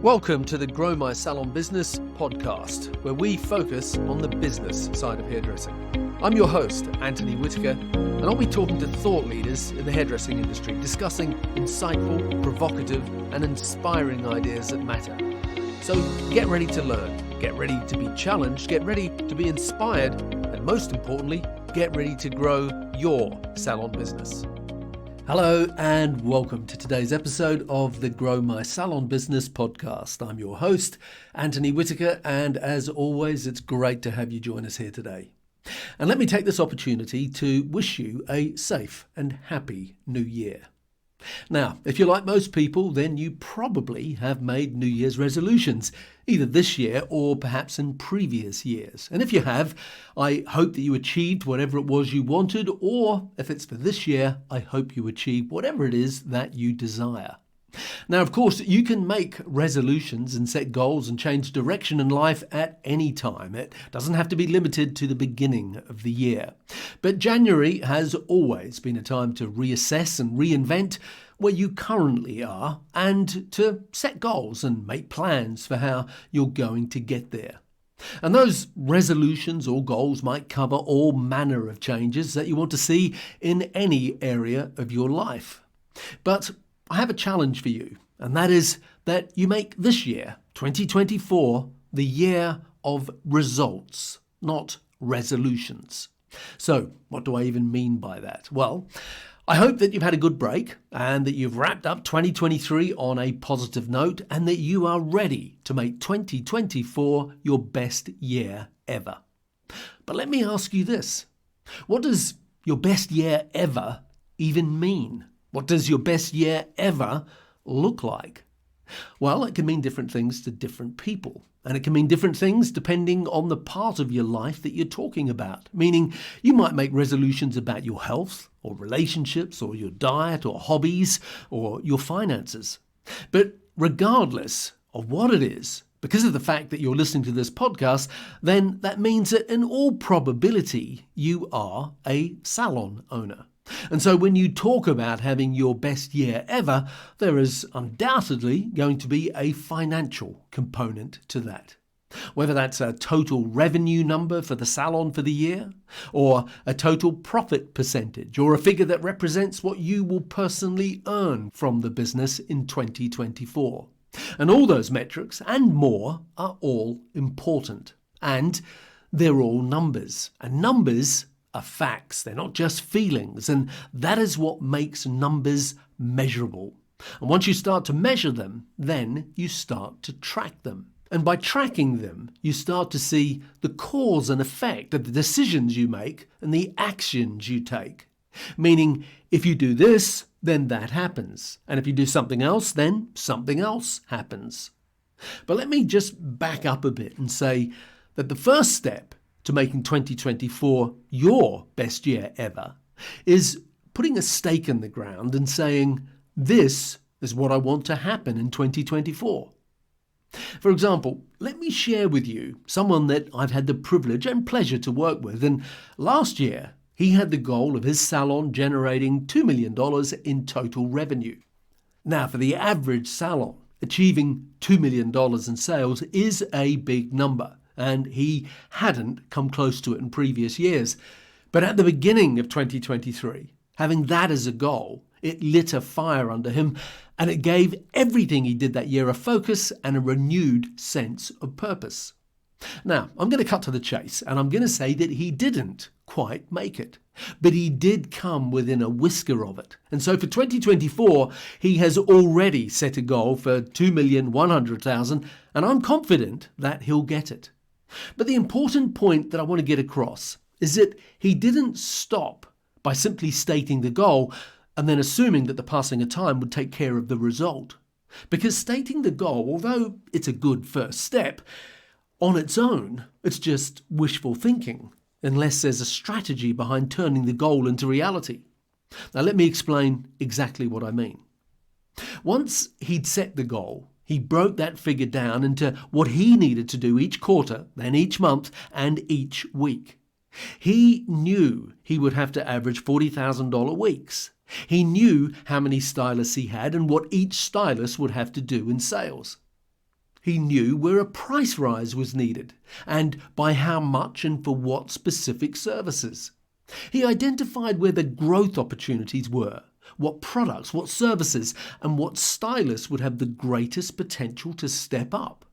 Welcome to the Grow My Salon Business podcast, where we focus on the business side of hairdressing. I'm your host, Anthony Whitaker, and I'll be talking to thought leaders in the hairdressing industry, discussing insightful, provocative, and inspiring ideas that matter. So get ready to learn, get ready to be challenged, get ready to be inspired, and most importantly, get ready to grow your salon business. Hello and welcome to today's episode of the Grow My Salon Business podcast. I'm your host, Anthony Whitaker, and as always, it's great to have you join us here today. And let me take this opportunity to wish you a safe and happy new year. Now, if you're like most people, then you probably have made New Year's resolutions, either this year or perhaps in previous years. And if you have, I hope that you achieved whatever it was you wanted, or if it's for this year, I hope you achieve whatever it is that you desire. Now, of course, you can make resolutions and set goals and change direction in life at any time. It doesn't have to be limited to the beginning of the year. But January has always been a time to reassess and reinvent where you currently are and to set goals and make plans for how you're going to get there. And those resolutions or goals might cover all manner of changes that you want to see in any area of your life. But I have a challenge for you, and that is that you make this year, 2024, the year of results, not resolutions. So, what do I even mean by that? Well, I hope that you've had a good break and that you've wrapped up 2023 on a positive note and that you are ready to make 2024 your best year ever. But let me ask you this. What does your best year ever even mean? What does your best year ever look like? Well, it can mean different things to different people. And it can mean different things depending on the part of your life that you're talking about. Meaning you might make resolutions about your health or relationships or your diet or hobbies or your finances. But regardless of what it is, because of the fact that you're listening to this podcast, then that means that in all probability, you are a salon owner. And so when you talk about having your best year ever, there is undoubtedly going to be a financial component to that. Whether that's a total revenue number for the salon for the year, or a total profit percentage, or a figure that represents what you will personally earn from the business in 2024. And all those metrics and more are all important. And they're all numbers. And numbers are facts. They're not just feelings. And that is what makes numbers measurable. And once you start to measure them, then you start to track them. And by tracking them, you start to see the cause and effect of the decisions you make and the actions you take. Meaning, if you do this, then that happens. And if you do something else, then something else happens. But let me just back up a bit and say that the first step to making 2024 your best year ever is putting a stake in the ground and saying, this is what I want to happen in 2024. For example, let me share with you someone that I've had the privilege and pleasure to work with. And last year, he had the goal of his salon generating $2 million in total revenue. Now, for the average salon, achieving $2 million in sales is a big number. And he hadn't come close to it in previous years. But at the beginning of 2023, having that as a goal, it lit a fire under him, and it gave everything he did that year a focus and a renewed sense of purpose. Now, I'm going to cut to the chase, and I'm going to say that he didn't quite make it. But he did come within a whisker of it. And so for 2024, he has already set a goal for $2,100,000, and I'm confident that he'll get it. But the important point that I want to get across is that he didn't stop by simply stating the goal and then assuming that the passing of time would take care of the result. Because stating the goal, although it's a good first step, on its own, it's just wishful thinking, unless there's a strategy behind turning the goal into reality. Now let me explain exactly what I mean. Once he'd set the goal, he broke that figure down into what he needed to do each quarter, then each month, and each week. He knew he would have to average $40,000 weeks. He knew how many stylists he had and what each stylist would have to do in sales. He knew where a price rise was needed, and by how much and for what specific services. He identified where the growth opportunities were, what products, what services, and what stylists would have the greatest potential to step up.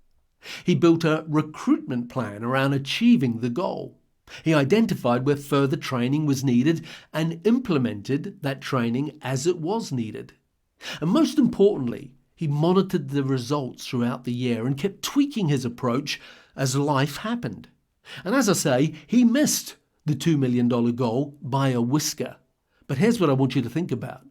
He built a recruitment plan around achieving the goal. He identified where further training was needed and implemented that training as it was needed. And most importantly, he monitored the results throughout the year and kept tweaking his approach as life happened. And as I say, he missed the $2 million goal by a whisker. But here's what I want you to think about.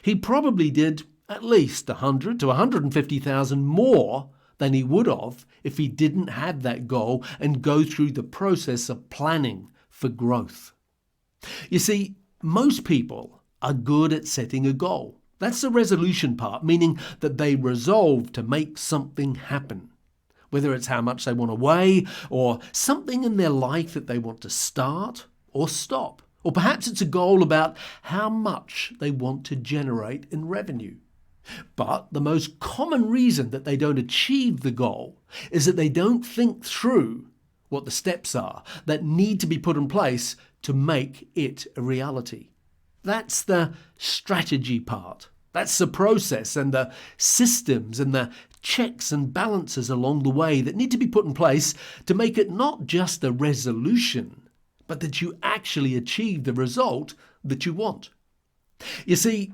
He probably did at least 100 to 150,000 more than he would have if he didn't have that goal and go through the process of planning for growth. You see, most people are good at setting a goal. That's the resolution part, meaning that they resolve to make something happen. Whether it's how much they want to weigh, or something in their life that they want to start or stop. Or perhaps it's a goal about how much they want to generate in revenue. But the most common reason that they don't achieve the goal is that they don't think through what the steps are that need to be put in place to make it a reality. That's the strategy part. That's the process and the systems and the checks and balances along the way that need to be put in place to make it not just a resolution, but that you actually achieve the result that you want. You see,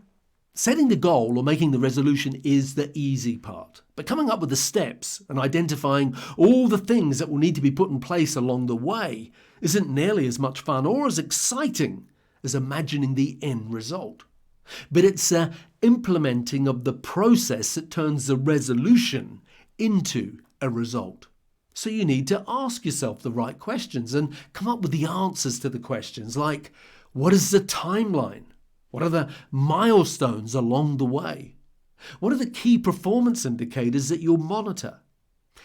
setting the goal or making the resolution is the easy part, but coming up with the steps and identifying all the things that will need to be put in place along the way isn't nearly as much fun or as exciting as imagining the end result. But it's the implementing of the process that turns the resolution into a result. So you need to ask yourself the right questions and come up with the answers to the questions like, what is the timeline? What are the milestones along the way? What are the key performance indicators that you'll monitor?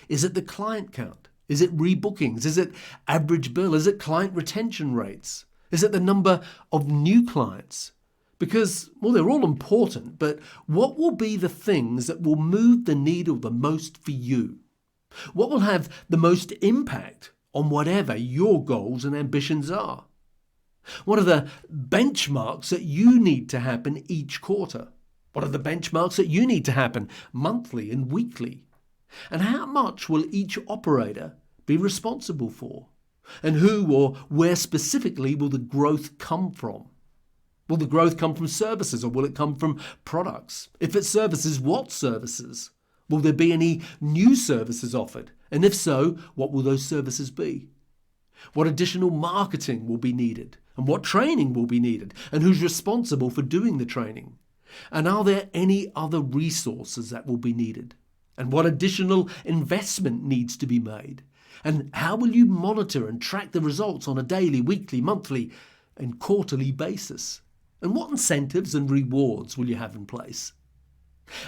Is it the client count? Is it rebookings? Is it average bill? Is it client retention rates? Is it the number of new clients? Because, well, they're all important, but what will be the things that will move the needle the most for you? What will have the most impact on whatever your goals and ambitions are? What are the benchmarks that you need to happen each quarter? What are the benchmarks that you need to happen monthly and weekly? And how much will each operator be responsible for? And who or where specifically will the growth come from? Will the growth come from services or will it come from products? If it's services, what services? Will there be any new services offered? And if so, what will those services be? What additional marketing will be needed? And what training will be needed? And who's responsible for doing the training? And are there any other resources that will be needed? And what additional investment needs to be made? And how will you monitor and track the results on a daily, weekly, monthly, and quarterly basis? And what incentives and rewards will you have in place?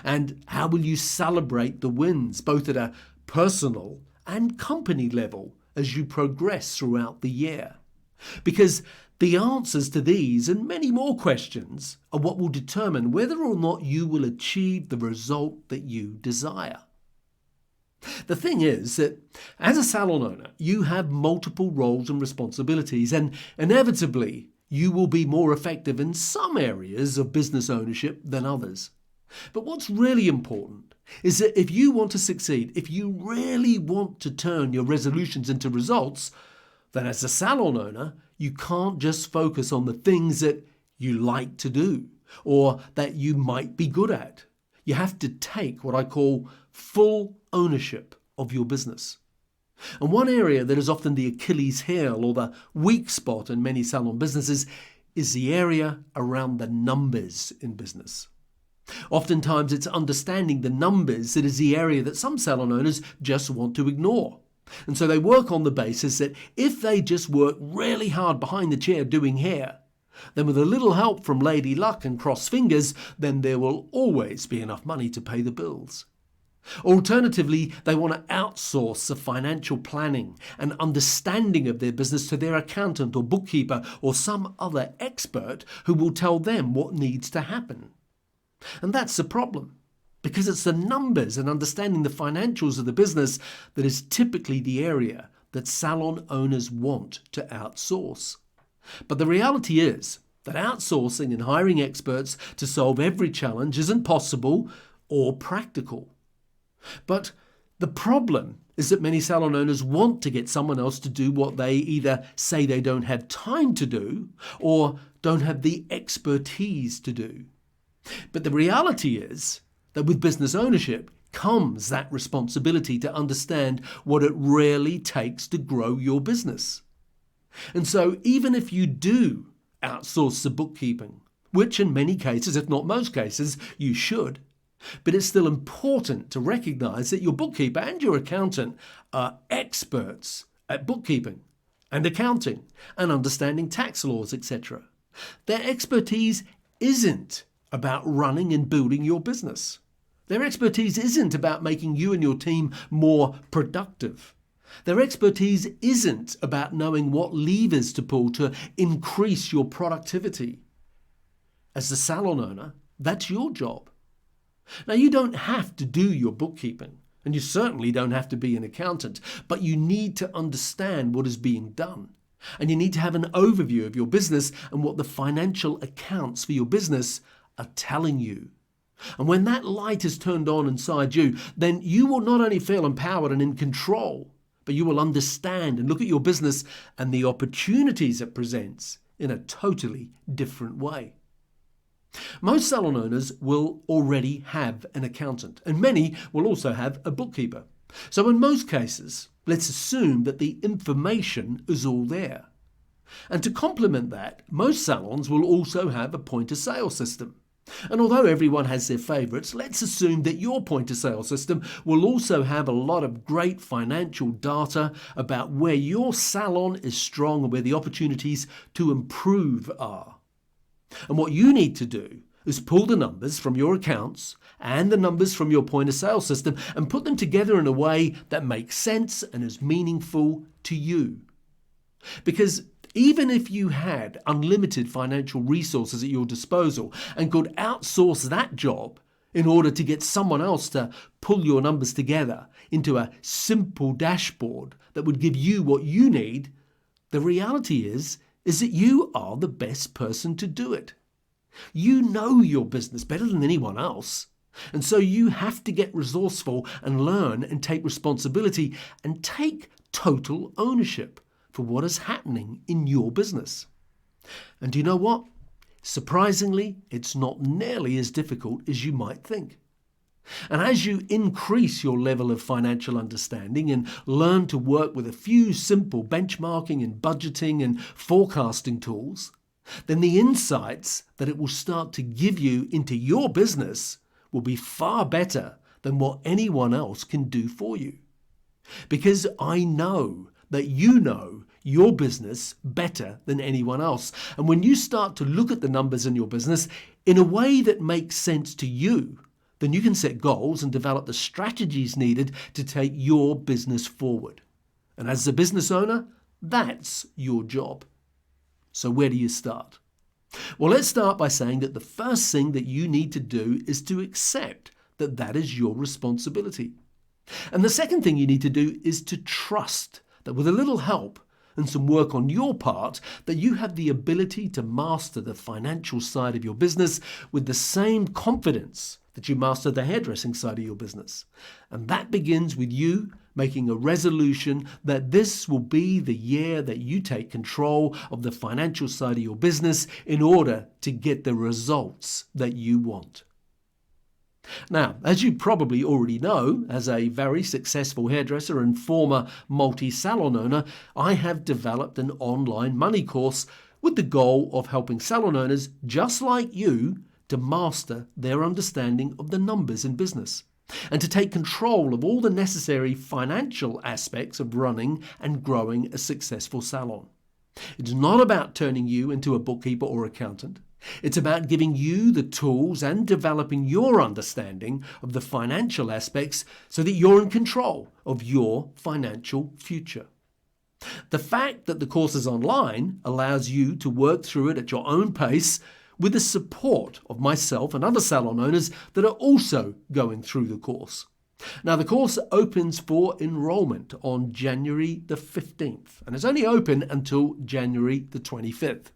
And how will you celebrate the wins, both at a personal and company level, as you progress throughout the year? Because the answers to these and many more questions are what will determine whether or not you will achieve the result that you desire. The thing is that as a salon owner, you have multiple roles and responsibilities, and inevitably you will be more effective in some areas of business ownership than others. But what's really important is that if you want to succeed, if you really want to turn your resolutions into results, then as a salon owner, you can't just focus on the things that you like to do or that you might be good at. You have to take what I call full ownership of your business. And one area that is often the Achilles heel or the weak spot in many salon businesses is the area around the numbers in business. Oftentimes it's understanding the numbers that is the area that some salon owners just want to ignore. And so they work on the basis that if they just work really hard behind the chair doing hair, then with a little help from Lady Luck and cross fingers, then there will always be enough money to pay the bills. Alternatively, they want to outsource the financial planning and understanding of their business to their accountant or bookkeeper or some other expert who will tell them what needs to happen. And that's the problem. because it's the numbers and understanding the financials of the business that is typically the area that salon owners want to outsource. But the reality is that outsourcing and hiring experts to solve every challenge isn't possible or practical. But the problem is that many salon owners want to get someone else to do what they either say they don't have time to do or don't have the expertise to do. But the reality is that with business ownership comes that responsibility to understand what it really takes to grow your business. And so even if you do outsource the bookkeeping, which in many cases, if not most cases, you should, but it's still important to recognize that your bookkeeper and your accountant are experts at bookkeeping and accounting and understanding tax laws, etc. Their expertise isn't about running and building your business. Their expertise isn't about making you and your team more productive. Their expertise isn't about knowing what levers to pull to increase your productivity. As the salon owner, that's your job. Now, you don't have to do your bookkeeping, and you certainly don't have to be an accountant, but you need to understand what is being done. And you need to have an overview of your business and what the financial accounts for your business are telling you. And when that light is turned on inside you, then you will not only feel empowered and in control, but you will understand and look at your business and the opportunities it presents in a totally different way. Most salon owners will already have an accountant, and many will also have a bookkeeper. So in most cases, let's assume that the information is all there. And to complement that, most salons will also have a point-of-sale system. And although everyone has their favourites, let's assume that your point-of-sale system will also have a lot of great financial data about where your salon is strong and where the opportunities to improve are. And what you need to do is pull the numbers from your accounts and the numbers from your point-of-sale system and put them together in a way that makes sense and is meaningful to you. Because even if you had unlimited financial resources at your disposal and could outsource that job in order to get someone else to pull your numbers together into a simple dashboard that would give you what you need, the reality is that you are the best person to do it. You know your business better than anyone else. And so you have to get resourceful and learn and take responsibility and take total ownership for what is happening in your business. And do you know what? Surprisingly, it's not nearly as difficult as you might think. And as you increase your level of financial understanding and learn to work with a few simple benchmarking and budgeting and forecasting tools, then the insights that it will start to give you into your business will be far better than what anyone else can do for you. Because I know that you know your business better than anyone else. And when you start to look at the numbers in your business in a way that makes sense to you, then you can set goals and develop the strategies needed to take your business forward. And as a business owner, that's your job. So where do you start? Well, let's start by saying that the first thing that you need to do is to accept that that is your responsibility. And the second thing you need to do is to trust that with a little help and some work on your part, that you have the ability to master the financial side of your business with the same confidence that you master the hairdressing side of your business. And that begins with you making a resolution that this will be the year that you take control of the financial side of your business in order to get the results that you want. Now, as you probably already know, as a very successful hairdresser and former multi-salon owner, I have developed an online money course with the goal of helping salon owners just like you to master their understanding of the numbers in business and to take control of all the necessary financial aspects of running and growing a successful salon. It's not about turning you into a bookkeeper or accountant. It's about giving you the tools and developing your understanding of the financial aspects so that you're in control of your financial future. The fact that the course is online allows you to work through it at your own pace with the support of myself and other salon owners that are also going through the course. Now, the course opens for enrolment on January the 15th, and it's only open until January the 25th.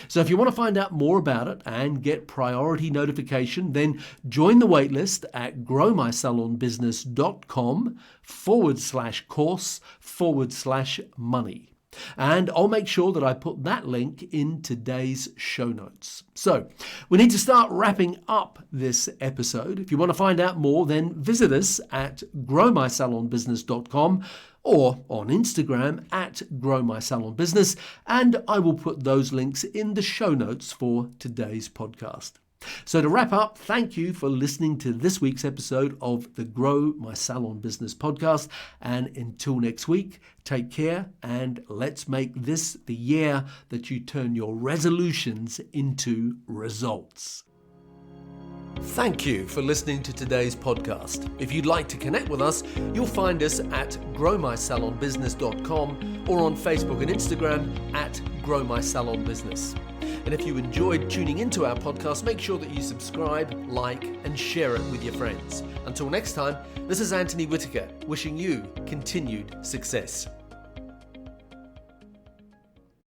So if you want to find out more about it and get priority notification, then join the waitlist at growmysalonbusiness.com/course/money. And I'll make sure that I put that link in today's show notes. So we need to start wrapping up this episode. If you want to find out more, then visit us at growmysalonbusiness.com or on Instagram at growmysalonbusiness, and I will put those links in the show notes for today's podcast. So to wrap up, thank you for listening to this week's episode of the Grow My Salon Business podcast. And until next week, take care and let's make this the year that you turn your resolutions into results. Thank you for listening to today's podcast. If you'd like to connect with us, you'll find us at growmysalonbusiness.com or on Facebook and Instagram at growmysalonbusiness. And if you enjoyed tuning into our podcast, make sure that you subscribe, like, and share it with your friends. Until next time, this is Anthony Whitaker, wishing you continued success.